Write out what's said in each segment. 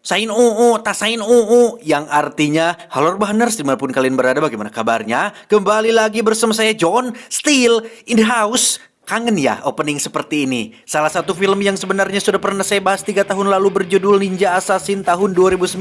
Sain UU, tasain UU, yang artinya, halo Rebahaners, dimanapun kalian berada, bagaimana kabarnya? Kembali lagi bersama saya John, still in the house. Kangen ya opening seperti ini. Salah satu film yang sebenarnya sudah pernah saya bahas 3 tahun lalu berjudul Ninja Assassin tahun 2009.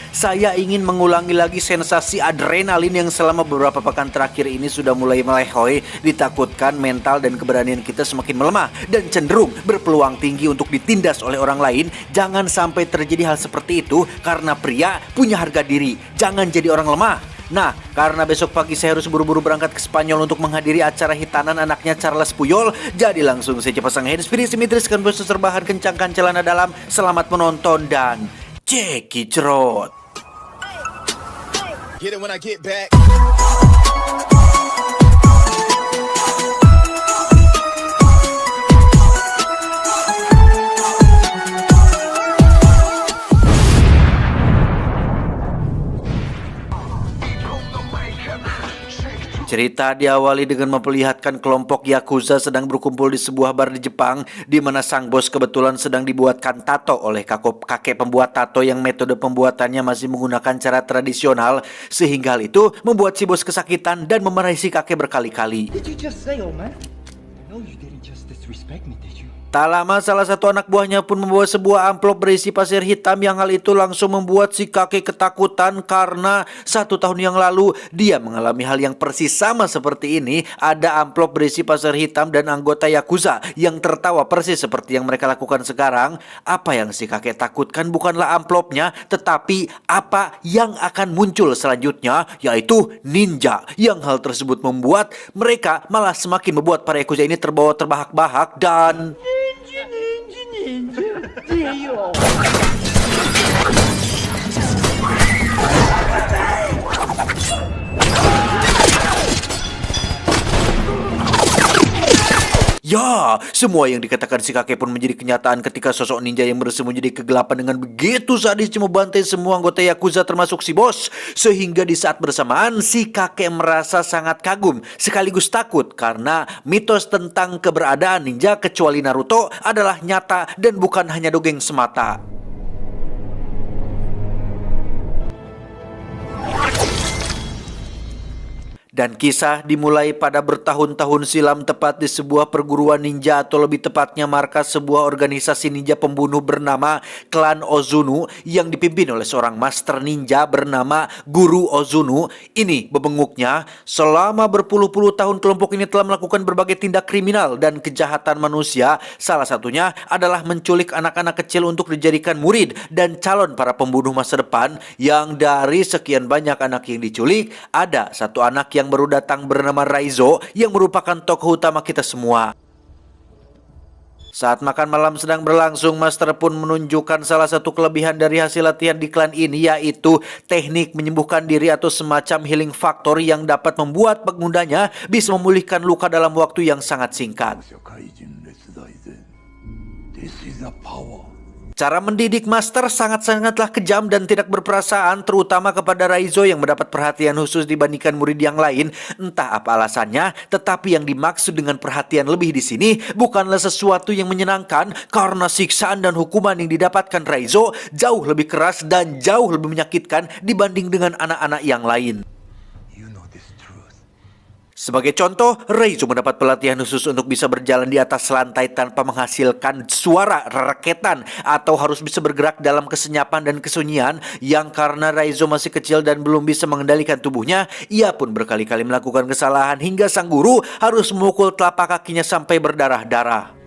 Saya ingin mengulangi lagi sensasi adrenalin yang selama beberapa pekan terakhir ini sudah mulai melehoi. Ditakutkan mental dan keberanian kita semakin melemah dan cenderung berpeluang tinggi untuk ditindas oleh orang lain. Jangan sampai terjadi hal seperti itu, karena pria punya harga diri. Jangan jadi orang lemah. Nah, karena besok pagi saya harus buru-buru berangkat ke Spanyol untuk menghadiri acara hitanan anaknya Charles Puyol, jadi langsung saja pasang handsfree, simetriskan bos serbahan, kencangkan celana dalam. Selamat menonton dan cekicrot. Get it when I get back. Cerita diawali dengan memperlihatkan kelompok Yakuza sedang berkumpul di sebuah bar di Jepang, di mana sang bos kebetulan sedang dibuatkan tato oleh kakek pembuat tato yang metode pembuatannya masih menggunakan cara tradisional, sehingga hal itu membuat si bos kesakitan dan memarahi si kakek berkali-kali. Did you just say, old man? No, you didn't just disrespect me, did you? Tak lama salah satu anak buahnya pun membawa sebuah amplop berisi pasir hitam, yang hal itu langsung membuat si kakek ketakutan karena 1 tahun yang lalu dia mengalami hal yang persis sama seperti ini. Ada amplop berisi pasir hitam dan anggota Yakuza yang tertawa persis seperti yang mereka lakukan sekarang. Apa yang si kakek takutkan bukanlah amplopnya, tetapi apa yang akan muncul selanjutnya, yaitu ninja. Yang hal tersebut membuat mereka malah semakin membuat para Yakuza ini terbawa terbahak-bahak dan... Ya, semua yang dikatakan si kakek pun menjadi kenyataan ketika sosok ninja yang bersembunyi di kegelapan dengan begitu sadis membantai semua anggota Yakuza termasuk si bos. Sehingga di saat bersamaan si kakek merasa sangat kagum sekaligus takut karena mitos tentang keberadaan ninja kecuali Naruto adalah nyata dan bukan hanya dongeng semata. Dan kisah dimulai pada bertahun-tahun silam, tepat di sebuah perguruan ninja, atau lebih tepatnya markas sebuah organisasi ninja pembunuh bernama Klan Ozunu yang dipimpin oleh seorang master ninja bernama Guru Ozunu. Ini bebenguknya, selama berpuluh-puluh tahun kelompok ini telah melakukan berbagai tindak kriminal dan kejahatan manusia. Salah satunya adalah menculik anak-anak kecil untuk dijadikan murid dan calon para pembunuh masa depan. Yang dari sekian banyak anak yang diculik, ada satu anak yang baru datang bernama Raizo yang merupakan tokoh utama kita semua. Saat makan malam sedang berlangsung, Master pun menunjukkan salah satu kelebihan dari hasil latihan di klan ini, yaitu teknik menyembuhkan diri atau semacam healing factor yang dapat membuat penggunanya bisa memulihkan luka dalam waktu yang sangat singkat. This is the power. Cara mendidik Master sangat-sangatlah kejam dan tidak berperasaan, terutama kepada Raizo yang mendapat perhatian khusus dibandingkan murid yang lain. Entah apa alasannya, tetapi yang dimaksud dengan perhatian lebih di sini bukanlah sesuatu yang menyenangkan, karena siksaan dan hukuman yang didapatkan Raizo jauh lebih keras dan jauh lebih menyakitkan dibanding dengan anak-anak yang lain. Sebagai contoh, Raizo mendapat pelatihan khusus untuk bisa berjalan di atas lantai tanpa menghasilkan suara rereketan, atau harus bisa bergerak dalam kesenyapan dan kesunyian. Yang karena Raizo masih kecil dan belum bisa mengendalikan tubuhnya, ia pun berkali-kali melakukan kesalahan hingga sang guru harus memukul telapak kakinya sampai berdarah-darah.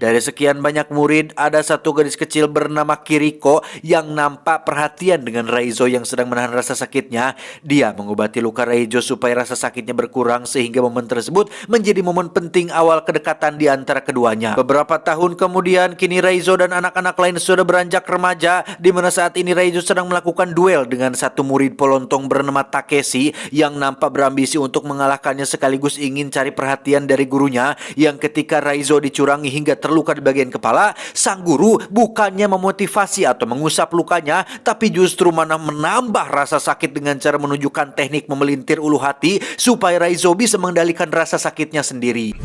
Dari sekian banyak murid, ada satu gadis kecil bernama Kiriko yang nampak perhatian dengan Raizo yang sedang menahan rasa sakitnya. Dia mengobati luka Raizo supaya rasa sakitnya berkurang, sehingga momen tersebut menjadi momen penting awal kedekatan di antara keduanya. Beberapa tahun kemudian, kini Raizo dan anak-anak lain sudah beranjak remaja, di mana saat ini Raizo sedang melakukan duel dengan satu murid polontong bernama Takeshi yang nampak berambisi untuk mengalahkannya sekaligus ingin cari perhatian dari gurunya. Yang ketika Raizo dicurangi hingga terluka di bagian kepala, sang guru bukannya memotivasi atau mengusap lukanya, tapi justru mana menambah rasa sakit dengan cara menunjukkan teknik memelintir ulu hati supaya Raizo bisa mengendalikan rasa sakitnya sendiri.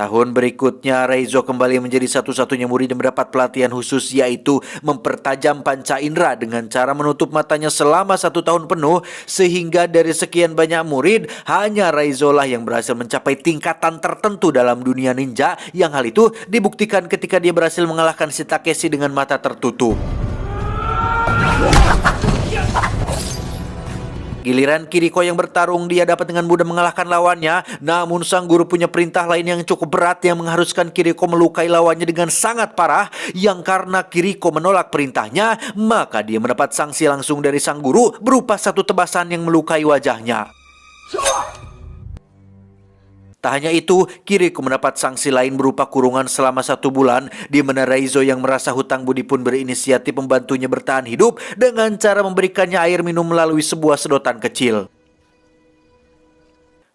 Tahun berikutnya, Raizo kembali menjadi satu-satunya murid yang mendapat pelatihan khusus, yaitu mempertajam panca indera dengan cara menutup matanya selama 1 tahun penuh, sehingga dari sekian banyak murid, hanya Raizo lah yang berhasil mencapai tingkatan tertentu dalam dunia ninja, yang hal itu dibuktikan ketika dia berhasil mengalahkan si Takeshi dengan mata tertutup. Giliran Kiriko yang bertarung, dia dapat dengan mudah mengalahkan lawannya. Namun sang guru punya perintah lain yang cukup berat yang mengharuskan Kiriko melukai lawannya dengan sangat parah. Yang karena Kiriko menolak perintahnya, maka dia mendapat sanksi langsung dari sang guru berupa satu tebasan yang melukai wajahnya. Tak hanya itu, Kiriko mendapat sanksi lain berupa kurungan selama 1 bulan, di mana Raizo yang merasa hutang budi pun berinisiatif membantunya bertahan hidup dengan cara memberikannya air minum melalui sebuah sedotan kecil.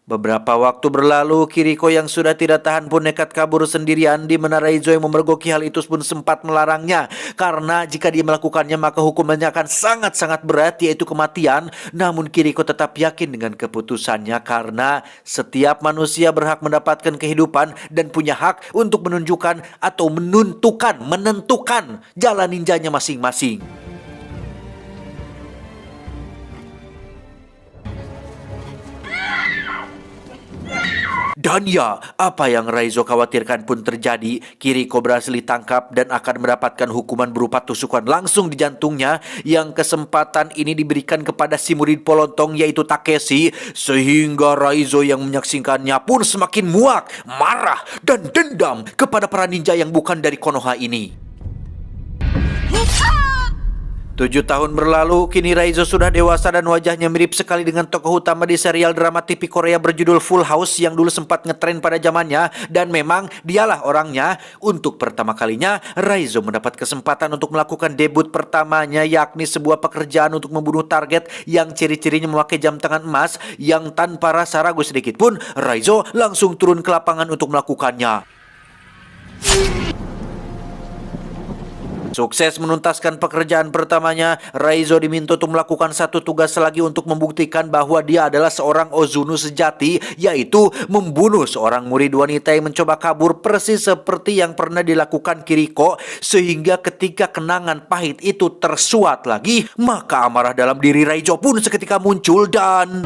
Beberapa waktu berlalu, Kiriko yang sudah tidak tahan pun nekat kabur sendirian, di mana Raizo yang memergoki hal itu pun sempat melarangnya. Karena jika dia melakukannya maka hukumannya akan sangat-sangat berat, yaitu kematian. Namun Kiriko tetap yakin dengan keputusannya karena setiap manusia berhak mendapatkan kehidupan dan punya hak untuk menunjukkan atau menentukan jalan ninjanya masing-masing. Dan ya, apa yang Raizo khawatirkan pun terjadi. Kiriko berhasil ditangkap dan akan mendapatkan hukuman berupa tusukan langsung di jantungnya, yang kesempatan ini diberikan kepada si murid polontong yaitu Takeshi, sehingga Raizo yang menyaksikannya pun semakin muak, marah, dan dendam kepada para ninja yang bukan dari Konoha ini. 7 tahun berlalu, kini Raizo sudah dewasa dan wajahnya mirip sekali dengan tokoh utama di serial drama TV Korea berjudul Full House yang dulu sempat ngetren pada zamannya, dan memang dialah orangnya. Untuk pertama kalinya, Raizo mendapat kesempatan untuk melakukan debut pertamanya, yakni sebuah pekerjaan untuk membunuh target yang ciri-cirinya memakai jam tangan emas, yang tanpa rasa ragu sedikit pun, Raizo langsung turun ke lapangan untuk melakukannya. Sukses menuntaskan pekerjaan pertamanya, Raizo diminta untuk melakukan satu tugas lagi untuk membuktikan bahwa dia adalah seorang Ozuno sejati, yaitu membunuh seorang murid wanita yang mencoba kabur persis seperti yang pernah dilakukan Kiriko, sehingga ketika kenangan pahit itu tersuat lagi, maka amarah dalam diri Raizo pun seketika muncul dan...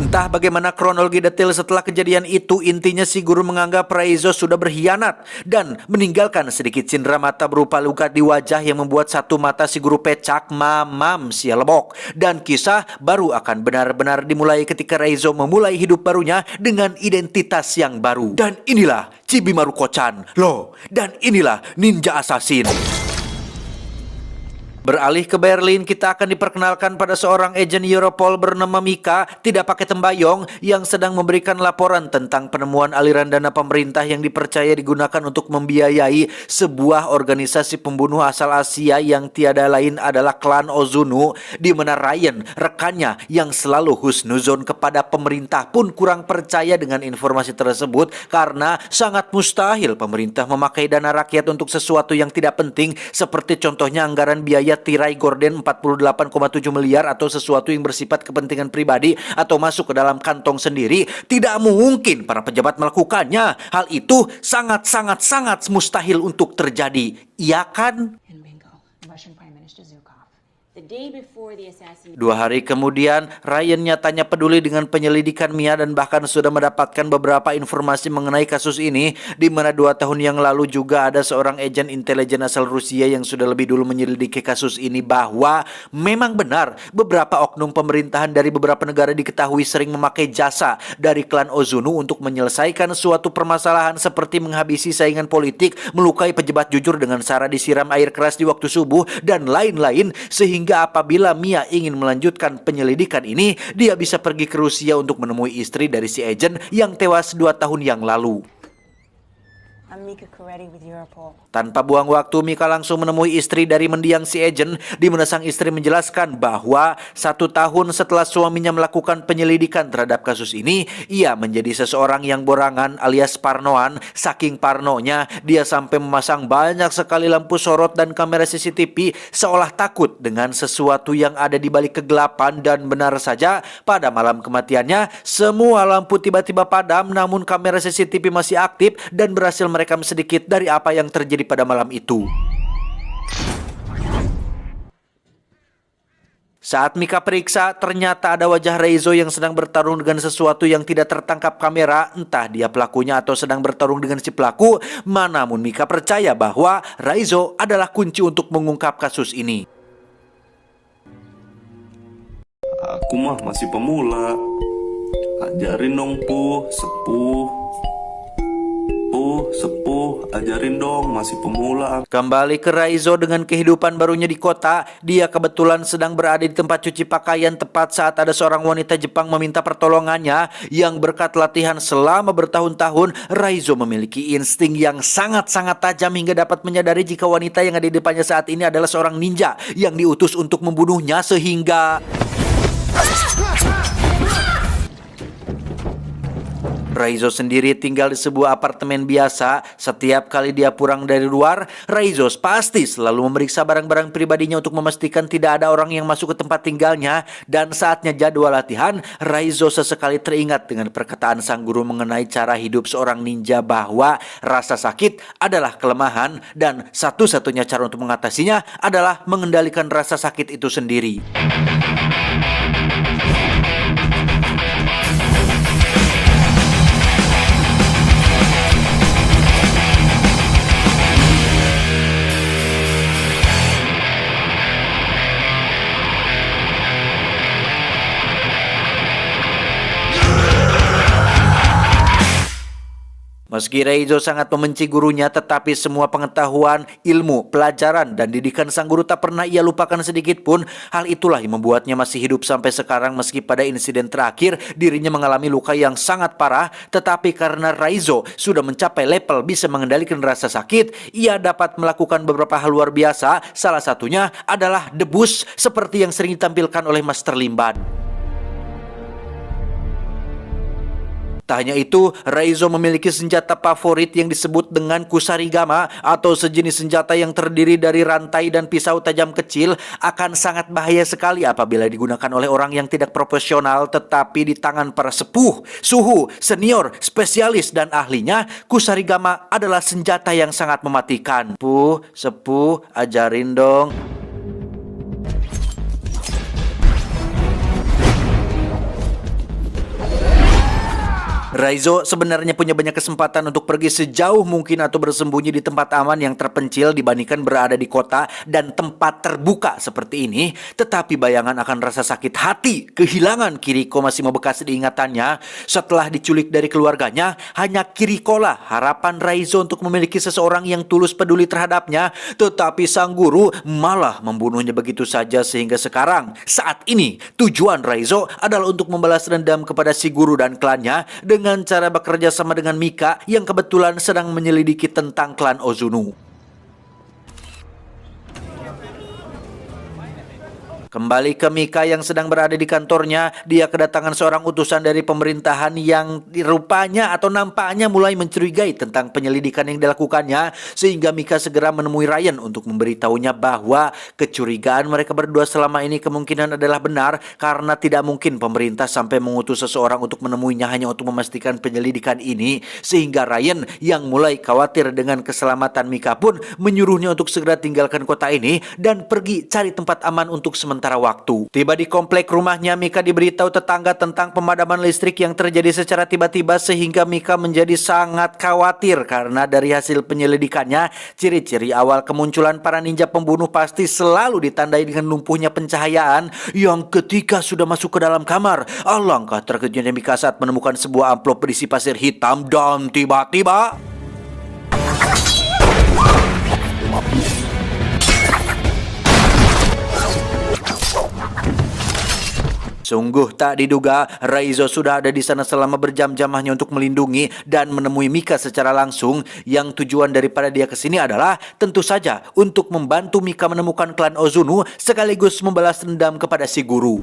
Entah bagaimana kronologi detail setelah kejadian itu, intinya si guru menganggap Raizo sudah berkhianat dan meninggalkan sedikit cindera mata berupa luka di wajah yang membuat satu mata si guru pecak, mamam si lebok. Dan kisah baru akan benar-benar dimulai ketika Raizo memulai hidup barunya dengan identitas yang baru. Dan inilah Chibimaru Kocan, loh, dan inilah Ninja Assassin. Beralih ke Berlin, kita akan diperkenalkan pada seorang agen Europol bernama Mika, tidak pakai tembayong, yang sedang memberikan laporan tentang penemuan aliran dana pemerintah yang dipercaya digunakan untuk membiayai sebuah organisasi pembunuh asal Asia yang tiada lain adalah klan Ozuno, di mana Ryan, rekannya yang selalu husnuzon kepada pemerintah, pun kurang percaya dengan informasi tersebut karena sangat mustahil pemerintah memakai dana rakyat untuk sesuatu yang tidak penting, seperti contohnya anggaran biaya tirai gorden 48,7 miliar atau sesuatu yang bersifat kepentingan pribadi atau masuk ke dalam kantong sendiri. Tidak mungkin para pejabat melakukannya. Hal itu sangat mustahil untuk terjadi. Iya kan? 2 hari kemudian, Ryan nyatanya peduli dengan penyelidikan Mia dan bahkan sudah mendapatkan beberapa informasi mengenai kasus ini, di mana 2 tahun yang lalu juga ada seorang agen intelijen asal Rusia yang sudah lebih dulu menyelidiki kasus ini, bahwa memang benar beberapa oknum pemerintahan dari beberapa negara diketahui sering memakai jasa dari klan Ozuno untuk menyelesaikan suatu permasalahan seperti menghabisi saingan politik, melukai pejabat jujur dengan cara disiram air keras di waktu subuh, dan lain-lain, sehingga apabila Mia ingin melanjutkan penyelidikan ini, dia bisa pergi ke Rusia untuk menemui istri dari si agen yang tewas 2 tahun yang lalu. I'm Mika Coretti with Europol. Tanpa buang waktu, Mika langsung menemui istri dari mendiang si agent, di mana sang istri menjelaskan bahwa 1 tahun setelah suaminya melakukan penyelidikan terhadap kasus ini, ia menjadi seseorang yang borangan alias parnoan. Saking parnonya, dia sampai memasang banyak sekali lampu sorot dan kamera CCTV seolah takut dengan sesuatu yang ada di balik kegelapan. Dan benar saja, pada malam kematiannya, semua lampu tiba-tiba padam, namun kamera CCTV masih aktif dan berhasil merekam sedikit dari apa yang terjadi pada malam itu. Saat Mika periksa, ternyata ada wajah Reizo yang sedang bertarung dengan sesuatu yang tidak tertangkap kamera. Entah dia pelakunya atau sedang bertarung dengan si pelaku. Namun Mika percaya bahwa Reizo adalah kunci untuk mengungkap kasus ini. Aku mah masih pemula. Ajarin dong, sepuh, ajarin dong, masih pemula. Kembali ke Reizo dengan kehidupan barunya di kota, dia kebetulan sedang berada di tempat cuci pakaian tepat saat ada seorang wanita Jepang meminta pertolongannya. Yang berkat latihan selama bertahun-tahun, Reizo memiliki insting yang sangat-sangat tajam hingga dapat menyadari jika wanita yang ada di depannya saat ini adalah seorang ninja yang diutus untuk membunuhnya, sehingga Reizo sendiri tinggal di sebuah apartemen biasa. Setiap kali dia pulang dari luar, Reizo pasti selalu memeriksa barang-barang pribadinya untuk memastikan tidak ada orang yang masuk ke tempat tinggalnya. Dan saatnya jadwal latihan, Reizo sesekali teringat dengan perkataan sang guru mengenai cara hidup seorang ninja, bahwa rasa sakit adalah kelemahan dan satu-satunya cara untuk mengatasinya adalah mengendalikan rasa sakit itu sendiri. Meski Reizo sangat membenci gurunya, tetapi semua pengetahuan, ilmu, pelajaran, dan didikan sang guru tak pernah ia lupakan sedikit pun. Hal itulah yang membuatnya masih hidup sampai sekarang meski pada insiden terakhir dirinya mengalami luka yang sangat parah. Tetapi karena Reizo sudah mencapai level bisa mengendalikan rasa sakit, ia dapat melakukan beberapa hal luar biasa. Salah satunya adalah debus seperti yang sering ditampilkan oleh Master Limban. Tak hanya itu, Reizo memiliki senjata favorit yang disebut dengan kusarigama atau sejenis senjata yang terdiri dari rantai dan pisau tajam kecil. Akan sangat bahaya sekali apabila digunakan oleh orang yang tidak profesional, tetapi di tangan para sepuh, suhu, senior, spesialis, dan ahlinya, kusarigama adalah senjata yang sangat mematikan. Sepuh, ajarin dong. Reizo sebenarnya punya banyak kesempatan untuk pergi sejauh mungkin atau bersembunyi di tempat aman yang terpencil dibandingkan berada di kota dan tempat terbuka seperti ini. Tetapi bayangan akan rasa sakit hati kehilangan Kiriko masih membekas di ingatannya. Setelah diculik dari keluarganya, hanya Kiriko lah harapan Reizo untuk memiliki seseorang yang tulus peduli terhadapnya. Tetapi sang guru malah membunuhnya begitu saja, sehingga sekarang saat ini tujuan Reizo adalah untuk membalas dendam kepada si guru dan klannya dengan cara bekerja sama dengan Mika yang kebetulan sedang menyelidiki tentang klan Ozunu. Kembali ke Mika yang sedang berada di kantornya, dia kedatangan seorang utusan dari pemerintahan yang rupanya atau nampaknya mulai mencurigai tentang penyelidikan yang dilakukannya, sehingga Mika segera menemui Ryan untuk memberitahunya bahwa kecurigaan mereka berdua selama ini kemungkinan adalah benar, karena tidak mungkin pemerintah sampai mengutus seseorang untuk menemuinya hanya untuk memastikan penyelidikan ini. Sehingga Ryan yang mulai khawatir dengan keselamatan Mika pun menyuruhnya untuk segera tinggalkan kota ini dan pergi cari tempat aman untuk sementara waktu. Tiba di komplek rumahnya, Mika diberitahu tetangga tentang pemadaman listrik yang terjadi secara tiba-tiba, sehingga Mika menjadi sangat khawatir karena dari hasil penyelidikannya, ciri-ciri awal kemunculan para ninja pembunuh pasti selalu ditandai dengan lumpuhnya pencahayaan yang ketika sudah masuk ke dalam kamar, alangkah terkejutnya Mika saat menemukan sebuah amplop berisi pasir hitam dan tiba-tiba Sungguh tak diduga, Raizo sudah ada di sana selama berjam-jam hanya untuk melindungi dan menemui Mika secara langsung. Yang tujuan daripada dia ke sini adalah tentu saja untuk membantu Mika menemukan klan Ozunu sekaligus membalas dendam kepada si guru.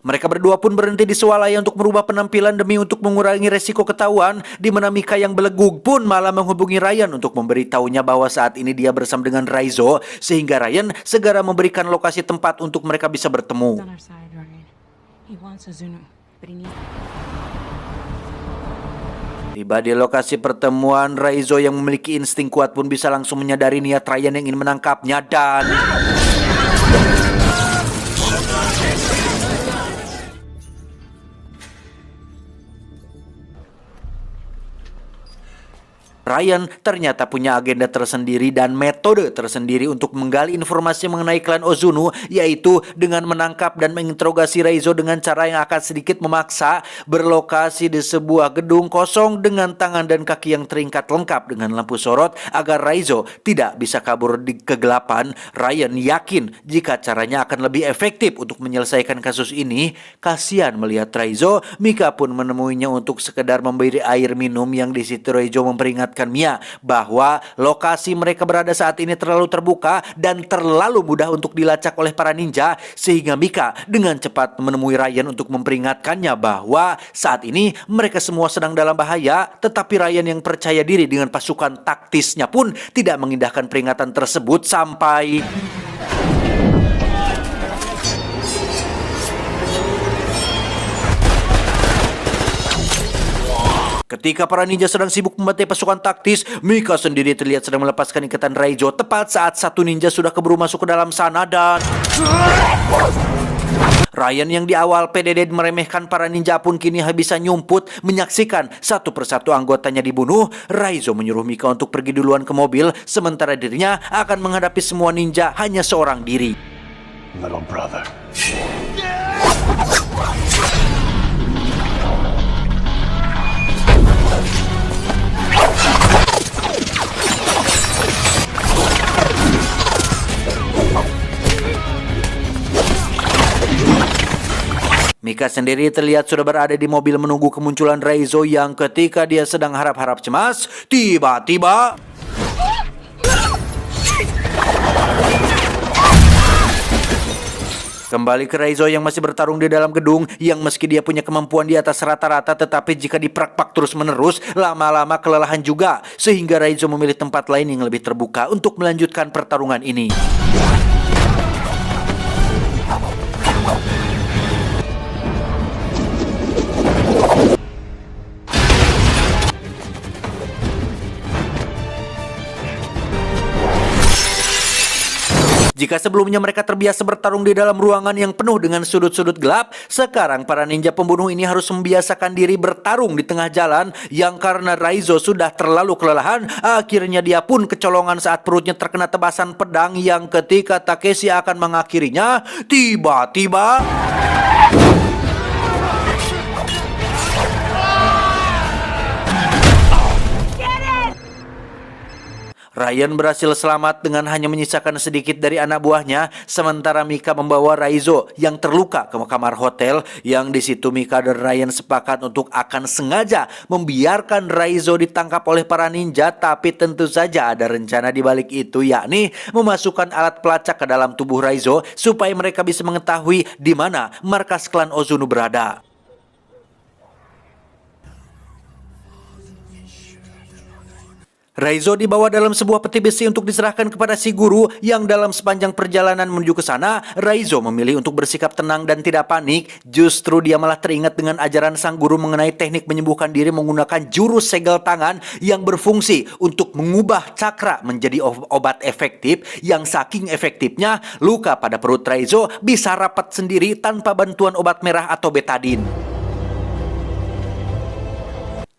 Mereka berdua pun berhenti di swalaya untuk merubah penampilan demi untuk mengurangi resiko ketahuan, di mana Mika yang belegug pun malah menghubungi Ryan untuk memberitahunya bahwa saat ini dia bersama dengan Raizo, sehingga Ryan segera memberikan lokasi tempat untuk mereka bisa bertemu. on our side, Ryan. He wants Azunu, but he needs... Tiba di lokasi pertemuan, Raizo yang memiliki insting kuat pun bisa langsung menyadari niat Ryan yang ingin menangkapnya dan... Ryan ternyata punya agenda tersendiri dan metode tersendiri untuk menggali informasi mengenai klan Ozunu, yaitu dengan menangkap dan menginterogasi Raizo dengan cara yang akan sedikit memaksa, berlokasi di sebuah gedung kosong dengan tangan dan kaki yang terikat lengkap dengan lampu sorot agar Raizo tidak bisa kabur di kegelapan. Ryan yakin jika caranya akan lebih efektif untuk menyelesaikan kasus ini. Kasihan melihat Raizo, Mika pun menemuinya untuk sekedar memberi air minum, yang di situ Raizo memperingatkan Mia bahwa lokasi mereka berada saat ini terlalu terbuka dan terlalu mudah untuk dilacak oleh para ninja, sehingga Mika dengan cepat menemui Ryan untuk memperingatkannya bahwa saat ini mereka semua sedang dalam bahaya. Tetapi Ryan yang percaya diri dengan pasukan taktisnya pun tidak mengindahkan peringatan tersebut sampai... Ketika para ninja sedang sibuk membantai pasukan taktis, Mika sendiri terlihat sedang melepaskan ikatan Raizo tepat saat satu ninja sudah keburu masuk ke dalam sana dan... Ryan yang di awal PDD meremehkan para ninja pun kini bisa nyumput menyaksikan satu persatu anggotanya dibunuh. Raizo menyuruh Mika untuk pergi duluan ke mobil, sementara dirinya akan menghadapi semua ninja hanya seorang diri. Little brother. Mika sendiri terlihat sudah berada di mobil menunggu kemunculan Raizo, yang ketika dia sedang harap-harap cemas, tiba-tiba... Kembali ke Raizo yang masih bertarung di dalam gedung, yang meski dia punya kemampuan di atas rata-rata, tetapi jika diprak-pak terus-menerus, lama-lama kelelahan juga, sehingga Raizo memilih tempat lain yang lebih terbuka untuk melanjutkan pertarungan ini. Jika sebelumnya mereka terbiasa bertarung di dalam ruangan yang penuh dengan sudut-sudut gelap, sekarang para ninja pembunuh ini harus membiasakan diri bertarung di tengah jalan, yang karena Raizo sudah terlalu kelelahan, akhirnya dia pun kecolongan saat perutnya terkena tebasan pedang, yang ketika Takeshi akan mengakhirinya, tiba-tiba... Ryan berhasil selamat dengan hanya menyisakan sedikit dari anak buahnya, sementara Mika membawa Raizo yang terluka ke kamar hotel, yang di situ Mika dan Ryan sepakat untuk akan sengaja membiarkan Raizo ditangkap oleh para ninja, tapi tentu saja ada rencana di balik itu, yakni memasukkan alat pelacak ke dalam tubuh Raizo supaya mereka bisa mengetahui di mana markas klan Ozunu berada. Raizo dibawa dalam sebuah peti besi untuk diserahkan kepada si guru, yang dalam sepanjang perjalanan menuju ke sana, Raizo memilih untuk bersikap tenang dan tidak panik. Justru dia malah teringat dengan ajaran sang guru mengenai teknik menyembuhkan diri menggunakan jurus segel tangan yang berfungsi untuk mengubah cakra menjadi obat efektif, yang saking efektifnya luka pada perut Raizo bisa rapat sendiri tanpa bantuan obat merah atau betadine.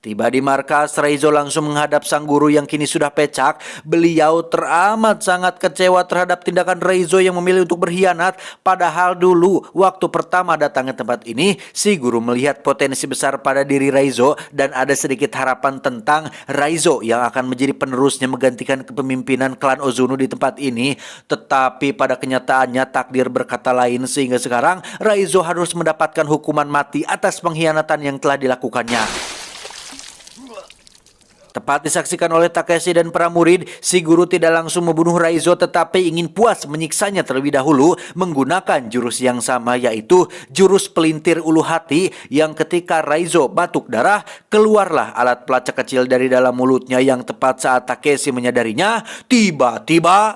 Tiba di markas, Raizo langsung menghadap sang guru yang kini sudah pecak. Beliau teramat sangat kecewa terhadap tindakan Raizo yang memilih untuk berkhianat. Padahal dulu, waktu pertama datang ke tempat ini, si guru melihat potensi besar pada diri Raizo dan ada sedikit harapan tentang Raizo yang akan menjadi penerusnya menggantikan kepemimpinan klan Ozuno di tempat ini. Tetapi pada kenyataannya takdir berkata lain sehingga sekarang Raizo harus mendapatkan hukuman mati atas pengkhianatan yang telah dilakukannya. Tepat disaksikan oleh Takeshi dan para murid, si guru tidak langsung membunuh Raizo tetapi ingin puas menyiksanya terlebih dahulu menggunakan jurus yang sama, yaitu jurus pelintir ulu hati, yang ketika Raizo batuk darah, keluarlah alat pelacak kecil dari dalam mulutnya yang tepat saat Takeshi menyadarinya, tiba-tiba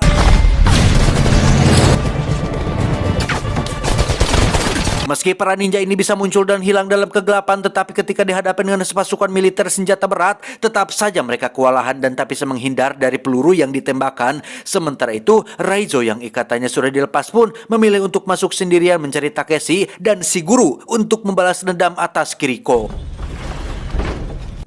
meski para ninja ini bisa muncul dan hilang dalam kegelapan, tetapi ketika dihadapkan dengan pasukan militer senjata berat, tetap saja mereka kewalahan dan tak bisa menghindar dari peluru yang ditembakkan. Sementara itu, Raizo yang ikatannya sudah dilepas pun memilih untuk masuk sendirian mencari Takeshi dan si guru untuk membalas dendam atas Kiriko.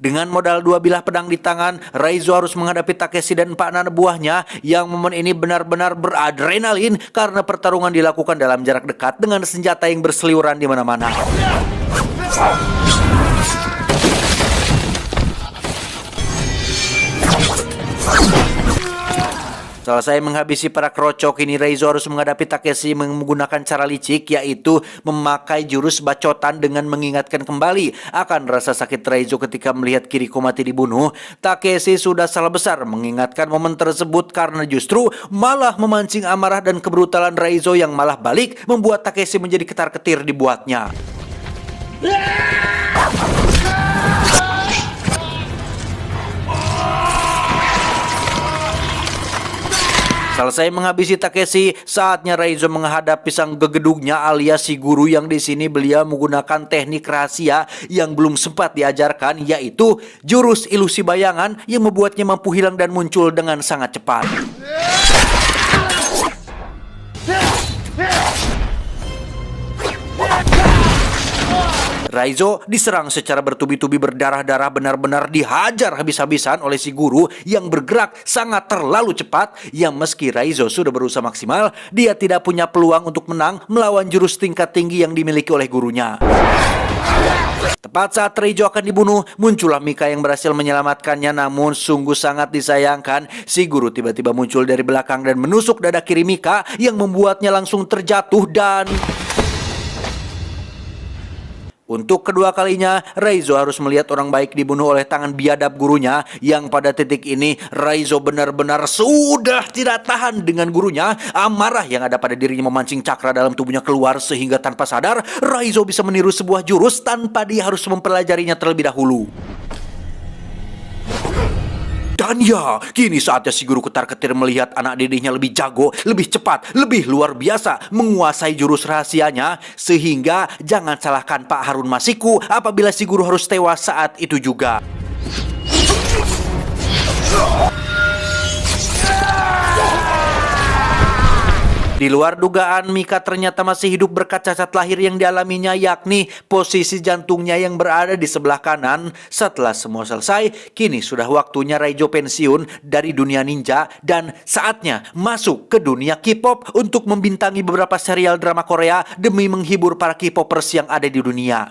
Dengan modal dua bilah pedang di tangan, Raizo harus menghadapi Takeshi dan 4 anak buahnya yang momen ini benar-benar beradrenalin karena pertarungan dilakukan dalam jarak dekat dengan senjata yang berseliweran di mana-mana. Selesai menghabisi para kerocok, ini Raizo harus menghadapi Takeshi menggunakan cara licik, yaitu memakai jurus bacotan dengan mengingatkan kembali akan rasa sakit Raizo ketika melihat Kiriko mati dibunuh. Takeshi sudah salah besar mengingatkan momen tersebut karena justru malah memancing amarah dan kebrutalan Raizo yang malah balik membuat Takeshi menjadi ketar-ketir dibuatnya. Selesai menghabisi Takeshi, saatnya Raizo menghadapi sang gegedugnya alias si guru yang di sini beliau menggunakan teknik rahasia yang belum sempat diajarkan, yaitu jurus ilusi bayangan yang membuatnya mampu hilang dan muncul dengan sangat cepat. Raizo diserang secara bertubi-tubi berdarah-darah, benar-benar dihajar habis-habisan oleh si guru yang bergerak sangat terlalu cepat, yang meski Raizo sudah berusaha maksimal, dia tidak punya peluang untuk menang melawan jurus tingkat tinggi yang dimiliki oleh gurunya. Tepat saat Raizo akan dibunuh, muncullah Mika yang berhasil menyelamatkannya, namun sungguh sangat disayangkan, si guru tiba-tiba muncul dari belakang dan menusuk dada kiri Mika yang membuatnya langsung terjatuh dan... Untuk kedua kalinya, Raizo harus melihat orang baik dibunuh oleh tangan biadab gurunya, yang pada titik ini Raizo benar-benar sudah tidak tahan dengan gurunya. Amarah yang ada pada dirinya memancing cakra dalam tubuhnya keluar sehingga tanpa sadar Raizo bisa meniru sebuah jurus tanpa dia harus mempelajarinya terlebih dahulu. Dan ya, kini saatnya si guru ketar-ketir melihat anak didiknya lebih jago, lebih cepat, lebih luar biasa menguasai jurus rahasianya. Sehingga jangan salahkan Pak Harun Masiku apabila si guru harus tewas saat itu juga. Di luar dugaan, Mika ternyata masih hidup berkat cacat lahir yang dialaminya, yakni posisi jantungnya yang berada di sebelah kanan. Setelah semua selesai, kini sudah waktunya Raizo pensiun dari dunia ninja dan saatnya masuk ke dunia K-pop untuk membintangi beberapa serial drama Korea demi menghibur para K-popers yang ada di dunia.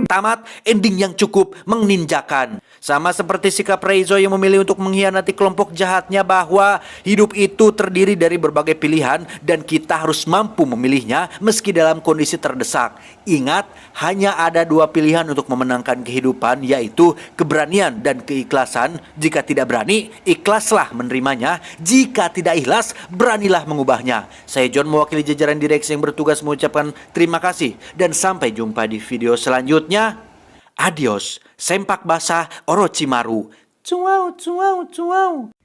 Tamat, ending yang cukup meninjakan. Sama seperti sikap Raizo yang memilih untuk mengkhianati kelompok jahatnya, bahwa hidup itu terdiri dari berbagai pilihan dan kita harus mampu memilihnya meski dalam kondisi terdesak. Ingat, hanya ada 2 pilihan untuk memenangkan kehidupan, yaitu keberanian dan keikhlasan. Jika tidak berani, ikhlaslah menerimanya. Jika tidak ikhlas, beranilah mengubahnya. Saya John, mewakili jajaran direksi yang bertugas, mengucapkan terima kasih dan sampai jumpa di video selanjutnya. Adios, sempak basah Orochimaru. Cuau, cuau, cuau.